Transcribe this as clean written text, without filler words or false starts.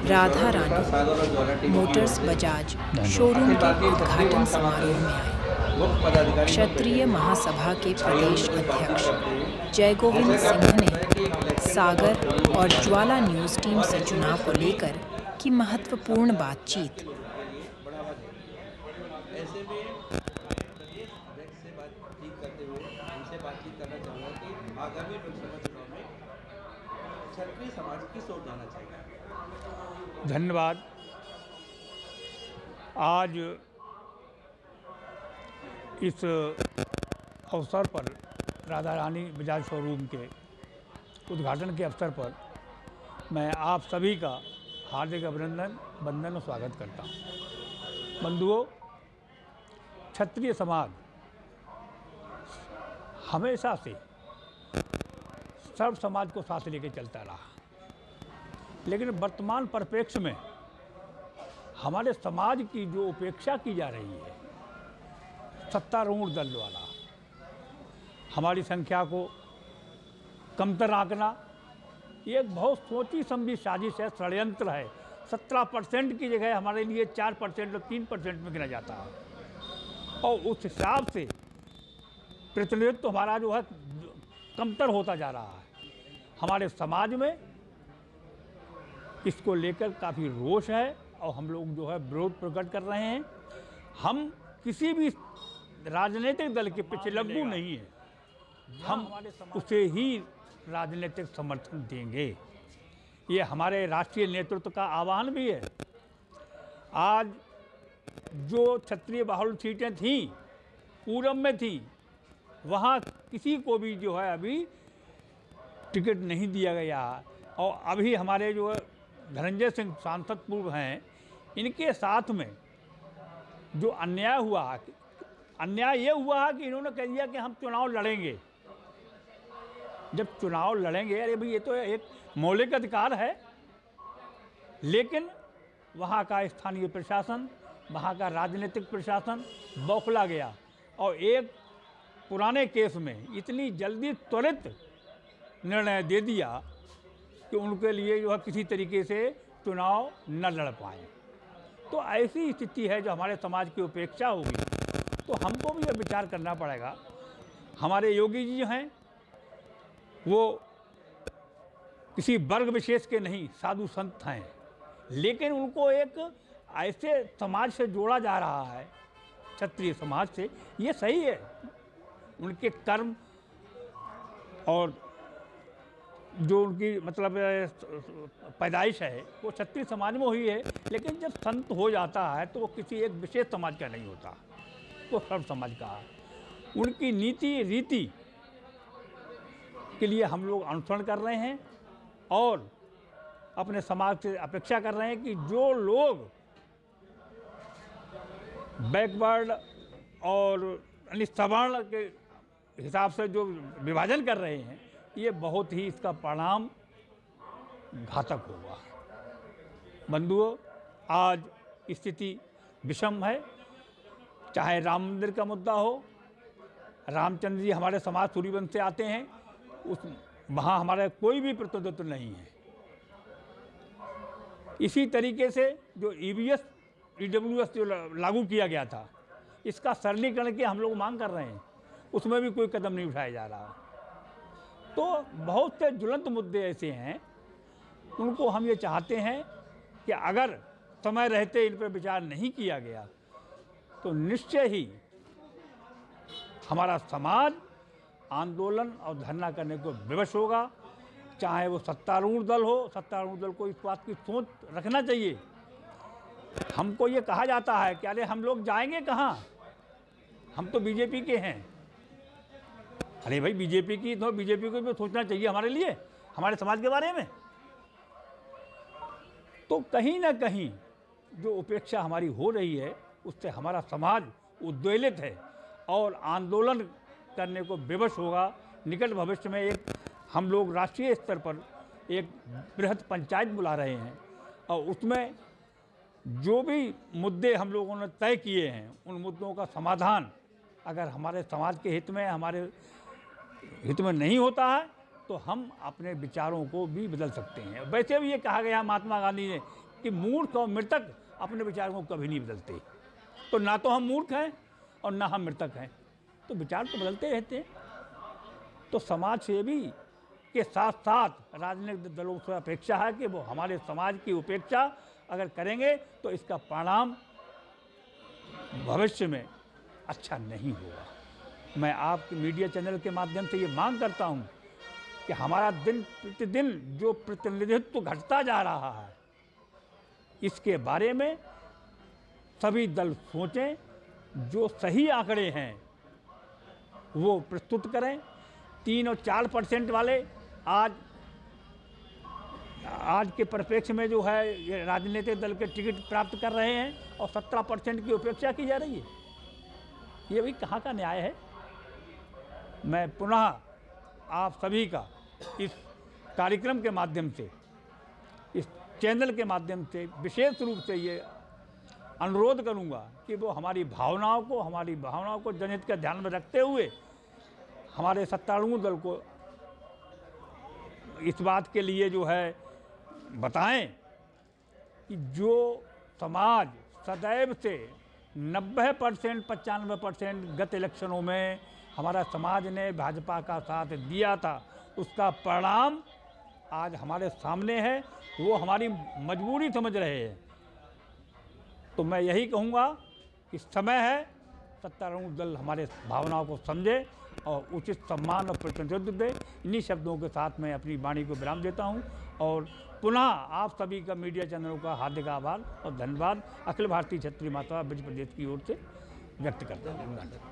Radha Rani Motors Bajaj showroom के उद्घाटन समारोह में आए। क्षत्रिय महासभा के प्रदेश अध्यक्ष जयगोविंद सिंह ने सागर और ज्वाला न्यूज़ टीम से चुनाव को लेकर की महत्वपूर्ण बातचीत। ऐसे में प्रदेश से बातचीत करते हुए उनसे बातचीत करना चाहूँगा कि आगामी लोकसभा चुनाव में क्षत्रिय समाज किस ओर जाना चाहिए। धन्यवाद। आज इस अवसर पर राधा रानी बजाज शोरूम के उद्घाटन के अवसर पर मैं आप सभी का हार्दिक अभिनंदन वंदन और स्वागत करता हूँ। बंधुओं, क्षत्रिय समाज हमेशा से सर्व समाज को साथ लेके चलता रहा, लेकिन वर्तमान परिप्रेक्ष्य में हमारे समाज की जो उपेक्षा की जा रही है सत्तारूढ़ दल द्वारा, हमारी संख्या को कमतर आंकना, ये एक बहुत सोची समझी साजिश है, षड्यंत्र है। 17% की जगह हमारे लिए 4% और 3% में गिना जाता है और उस हिसाब से प्रतिनिधित्व तो हमारा जो है कमतर होता जा रहा है। हमारे समाज में इसको लेकर काफ़ी रोष है और हम लोग जो है विरोध प्रकट कर रहे हैं। हम किसी भी राजनीतिक दल के पीछे लग्गू नहीं है, हम उसे ही राजनीतिक समर्थन देंगे। ये हमारे राष्ट्रीय नेतृत्व का आह्वान भी है। आज जो क्षत्रिय बाहुल सीटें थीं, पूरब में थी, वहाँ किसी को भी जो है अभी टिकट नहीं दिया गया और अभी हमारे जो धनंजय सिंह सांसद पूर्व हैं, इनके साथ में जो अन्याय हुआ, अन्याय ये हुआ है कि इन्होंने कह दिया कि हम चुनाव लड़ेंगे। जब चुनाव लड़ेंगे, अरे भाई ये तो एक मौलिक अधिकार है, लेकिन वहाँ का स्थानीय प्रशासन, वहाँ का राजनीतिक प्रशासन बौखला गया और एक पुराने केस में इतनी जल्दी त्वरित निर्णय दे दिया कि उनके लिए जो है किसी तरीके से चुनाव न लड़ पाए। तो ऐसी स्थिति है जो हमारे समाज की उपेक्षा होगी, तो हमको भी यह विचार करना पड़ेगा। हमारे योगी जी हैं, वो किसी वर्ग विशेष के नहीं, साधु संत हैं, लेकिन उनको एक ऐसे समाज से जोड़ा जा रहा है, क्षत्रिय समाज से। ये सही है, उनके कर्म और जो उनकी मतलब पैदाइश है वो क्षत्रिय समाज में हुई है, लेकिन जब संत हो जाता है तो वो किसी एक विशेष समाज का नहीं होता, वो सर्व समाज का है। उनकी नीति रीति के लिए हम लोग अनुसरण कर रहे हैं और अपने समाज से अपेक्षा कर रहे हैं कि जो लोग बैकवर्ड और सवर्ण के हिसाब से जो विभाजन कर रहे हैं, ये बहुत ही इसका परिणाम घातक होगा। बंधुओं, आज स्थिति विषम है। चाहे राम मंदिर का मुद्दा हो, रामचंद्र जी हमारे समाज सूर्यवंश से आते हैं, वहाँ हमारा कोई भी प्रतिनिधित्व नहीं है। इसी तरीके से जो EVS EWS जो लागू किया गया था, इसका सरलीकरण की हम लोग मांग कर रहे हैं, उसमें भी कोई कदम नहीं उठाया जा रहा। तो बहुत से ज्वलंत मुद्दे ऐसे हैं, उनको हम ये चाहते हैं कि अगर समय रहते इन पर विचार नहीं किया गया तो निश्चय ही हमारा समाज आंदोलन और धरना करने को विवश होगा। चाहे वो सत्तारूढ़ दल हो, सत्तारूढ़ दल को इस बात की सोच रखना चाहिए। हमको ये कहा जाता है कि अरे हम लोग जाएंगे कहाँ, हम तो बीजेपी के हैं। अरे भाई बीजेपी की तो बीजेपी को भी सोचना चाहिए हमारे लिए, हमारे समाज के बारे में। तो कहीं ना कहीं जो उपेक्षा हमारी हो रही है उससे हमारा समाज उद्वेलित है और आंदोलन करने को विवश होगा। निकट भविष्य में एक हम लोग राष्ट्रीय स्तर पर एक बृहद पंचायत बुला रहे हैं और उसमें जो भी मुद्दे हम लोगों ने तय किए हैं, उन मुद्दों का समाधान अगर हमारे समाज के हित में, हमारे हित में नहीं होता है तो हम अपने विचारों को भी बदल सकते हैं। वैसे भी ये कहा गया महात्मा गांधी ने कि मूर्ख और मृतक अपने विचारों को कभी नहीं बदलते। तो ना तो हम मूर्ख हैं और ना हम मृतक हैं, तो विचार तो बदलते रहते हैं। तो समाज सेवी के साथ साथ राजनीतिक दलों से अपेक्षा है कि वो हमारे समाज की उपेक्षा अगर करेंगे तो इसका परिणाम भविष्य में अच्छा नहीं होगा। मैं आपके मीडिया चैनल के माध्यम से ये मांग करता हूँ कि हमारा दिन प्रतिदिन जो प्रतिनिधित्व घटता जा रहा है, इसके बारे में सभी दल सोचें, जो सही आंकड़े हैं वो प्रस्तुत करें। 3 और 4% वाले आज के परिप्रेक्ष्य में जो है ये राजनीतिक दल के टिकट प्राप्त कर रहे हैं और 17% की उपेक्षा की जा रही है। ये भी कहाँ का न्याय है? मैं पुनः आप सभी का इस कार्यक्रम के माध्यम से, इस चैनल के माध्यम से विशेष रूप से ये अनुरोध करूंगा कि वो हमारी भावनाओं को जनहित का ध्यान में रखते हुए हमारे सत्तारूढ़ दल को इस बात के लिए जो है बताएं कि जो समाज सदैव से 90% 95% गत इलेक्शनों में हमारा समाज ने भाजपा का साथ दिया था, उसका परिणाम आज हमारे सामने है। वो हमारी मजबूरी समझ रहे हैं। तो मैं यही कहूँगा कि समय है सत्तारूढ़ दल हमारे भावनाओं को समझे और उचित सम्मान और प्रतिनिधित्व दे। इन्हीं शब्दों के साथ मैं अपनी वाणी को विराम देता हूँ और पुनः आप सभी का मीडिया चैनलों का हार्दिक आभार और धन्यवाद अखिल भारतीय क्षत्रिय महासभा ब्रज प्रदेश की ओर से व्यक्त करता हूँ।